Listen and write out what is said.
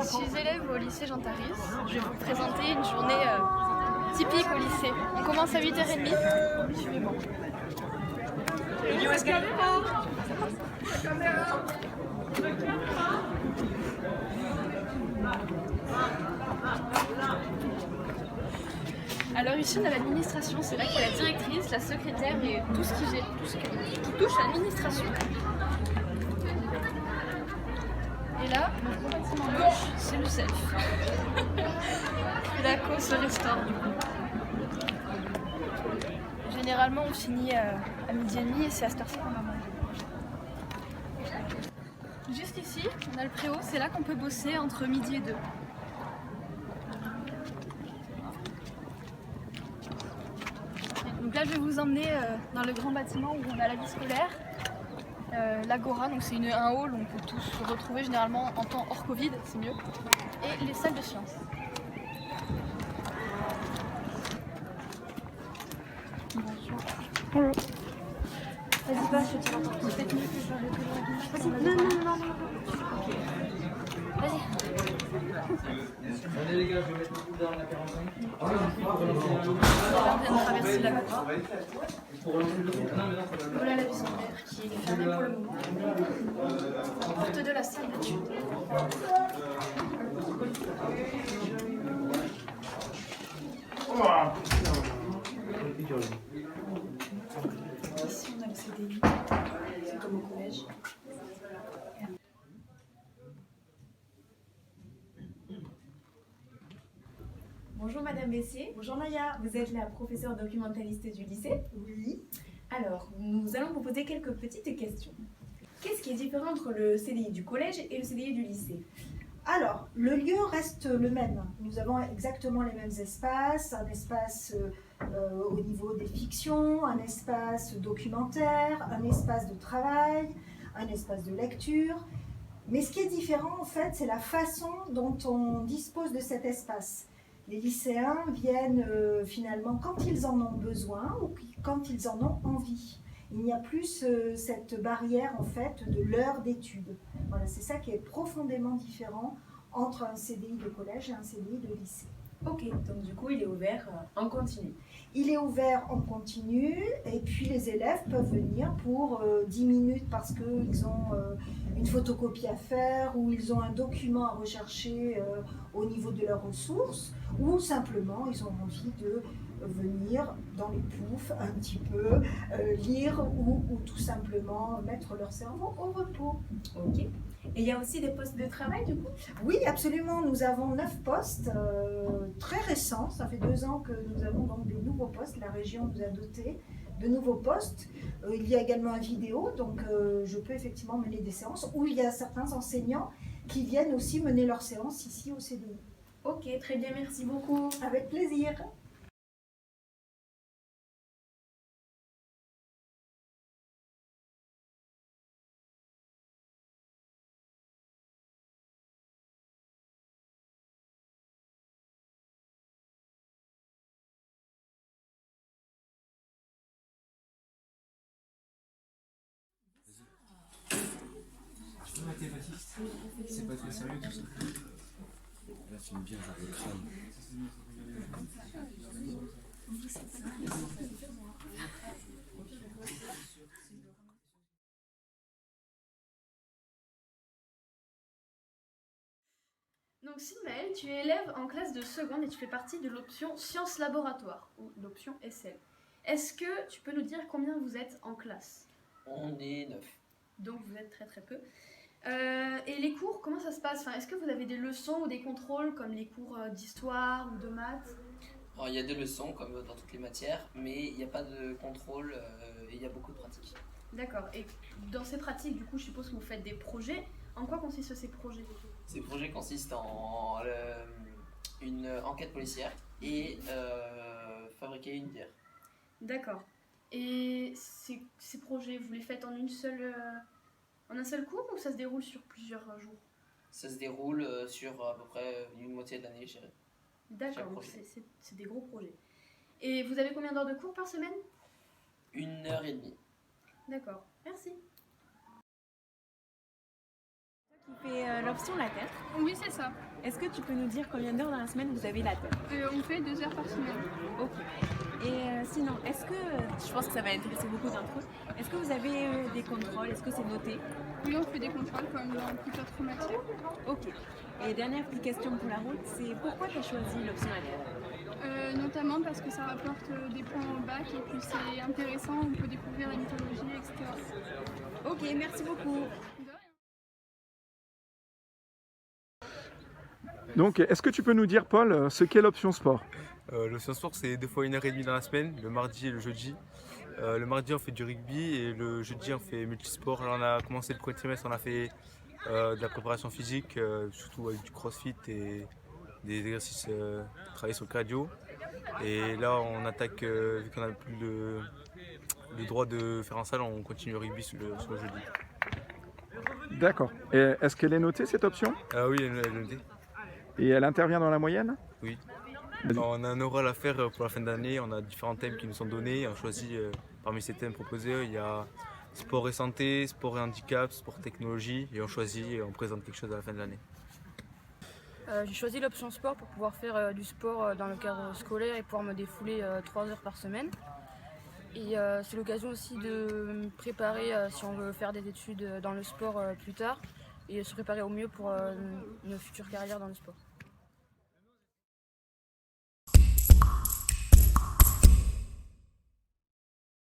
Je suis élève au lycée Jean Taris. Je vais vous présenter une journée typique au lycée. On commence à 8h30. Suivez-moi. Alors ici on a l'administration, c'est là qu'il y a la directrice, la secrétaire et tout ce qui touche à l'administration. Et là, le bâtiment gauche, c'est le self. L'ACO se restaure du coup. Généralement on finit à 12h30 et c'est à cette heure-ci qu'on va manger. Juste ici, on a le préau, c'est là qu'on peut bosser entre midi et 2. Donc là je vais vous emmener dans le grand bâtiment où on a la vie scolaire, l'Agora, donc c'est un hall où on peut tous se retrouver généralement en temps hors Covid, c'est mieux, et les salles de sciences. Bonjour. Vas-y, passe, je te l'entends. C'est peut-être mieux que je parle que je regarde. Vas-y, non. Vas-y. Allez les gars, je vais mettre le coup dans la 45. On vient de traverser l'Agora. Voilà la vie scolaire qui est fermée pour le moment. Porte de la salle d'études. Ici on a le CDI, c'est comme au collège. Bonjour Madame Bessier. Bonjour Maya. Vous êtes la professeure documentaliste du lycée. Oui. Alors, nous allons vous poser quelques petites questions. Qu'est-ce qui est différent entre le CDI du collège et le CDI du lycée? Alors, le lieu reste le même. Nous avons exactement les mêmes espaces, un espace au niveau des fictions, un espace documentaire, un espace de travail, un espace de lecture. Mais ce qui est différent, en fait, c'est la façon dont on dispose de cet espace. Les lycéens viennent finalement quand ils en ont besoin ou quand ils en ont envie. Il n'y a plus cette barrière en fait de l'heure d'études. Voilà, c'est ça qui est profondément différent entre un CDI de collège et un CDI de lycée. Ok, donc du coup il est ouvert en continu. Il est ouvert en continu et puis les élèves peuvent venir pour 10 minutes parce qu'ils ont une photocopie à faire ou ils ont un document à rechercher au niveau de leurs ressources ou simplement ils ont envie de venir dans les poufs un petit peu, lire ou tout simplement mettre leur cerveau au repos. Ok. Et il y a aussi des postes de travail du coup? Oui, absolument. Nous avons 9 postes très récents. Ça fait 2 ans que nous avons donc des nouveaux postes. La région nous a doté de nouveaux postes. Il y a également un vidéo, donc je peux effectivement mener des séances où il y a certains enseignants qui viennent aussi mener leurs séances ici au CDI. Ok, très bien, merci beaucoup. Avec plaisir. Mathématiste, c'est pas très sérieux tout ça. Là, tu me bien genre le crâne. Donc Sylmaël, tu es élève en classe de seconde et tu fais partie de l'option Sciences Laboratoire, ou l'option SL. Est-ce que tu peux nous dire combien vous êtes en classe? On est 9. Donc vous êtes très peu. Et les cours, comment ça se passe? Enfin, est-ce que vous avez des leçons ou des contrôles comme les cours d'histoire ou de maths? Alors, il y a des leçons comme dans toutes les matières, mais il n'y a pas de contrôle et il y a beaucoup de pratiques. D'accord. Et dans ces pratiques, du coup, je suppose que vous faites des projets. En quoi consistent ces projets? Ces projets consistent en une enquête policière et fabriquer une bière. D'accord. Et ces projets, vous les faites en un seul cours ou ça se déroule sur plusieurs jours? Ça se déroule sur à peu près une moitié de l'année, je dirais. D'accord, donc c'est des gros projets. Et vous avez combien d'heures de cours par semaine? 1h30. D'accord, merci. Qui fait l'option latin. Oui, c'est ça. Est-ce que tu peux nous dire combien d'heures dans la semaine vous avez latin? On fait 2 heures par semaine. Ok. Et sinon, est-ce que, je pense que ça va intéresser beaucoup d'entre eux, est-ce que vous avez des contrôles? Est-ce que c'est noté? Oui, on fait des contrôles comme dans toute autre matière. Ok. Et dernière petite question pour la route, c'est pourquoi tu as choisi l'option latin? Notamment parce que ça rapporte des points au bac et puis c'est intéressant, on peut découvrir la mythologie, etc. Ok, merci beaucoup. De rien. Donc, est-ce que tu peux nous dire, Paul, ce qu'est l'option sport? L'option sport, c'est 2 fois 1h30 dans la semaine, le mardi et le jeudi. Le mardi, on fait du rugby et le jeudi, on fait multisport. Là, on a commencé le premier trimestre, on a fait de la préparation physique, surtout avec du crossfit et des exercices travaillés sur le cardio. Et là, on attaque, vu qu'on n'a plus le droit de faire en salle, on continue le rugby sur le jeudi. D'accord. Et est-ce qu'elle est notée, cette option? Oui, elle est notée. Et elle intervient dans la moyenne? Oui. On a un oral à faire pour la fin d'année, on a différents thèmes qui nous sont donnés. On choisit parmi ces thèmes proposés, il y a sport et santé, sport et handicap, sport technologie, et on choisit et on présente quelque chose à la fin de l'année. J'ai choisi l'option sport pour pouvoir faire du sport dans le cadre scolaire et pouvoir me défouler 3 heures par semaine. Et c'est l'occasion aussi de me préparer si on veut faire des études dans le sport plus tard et se préparer au mieux pour une future carrière dans le sport.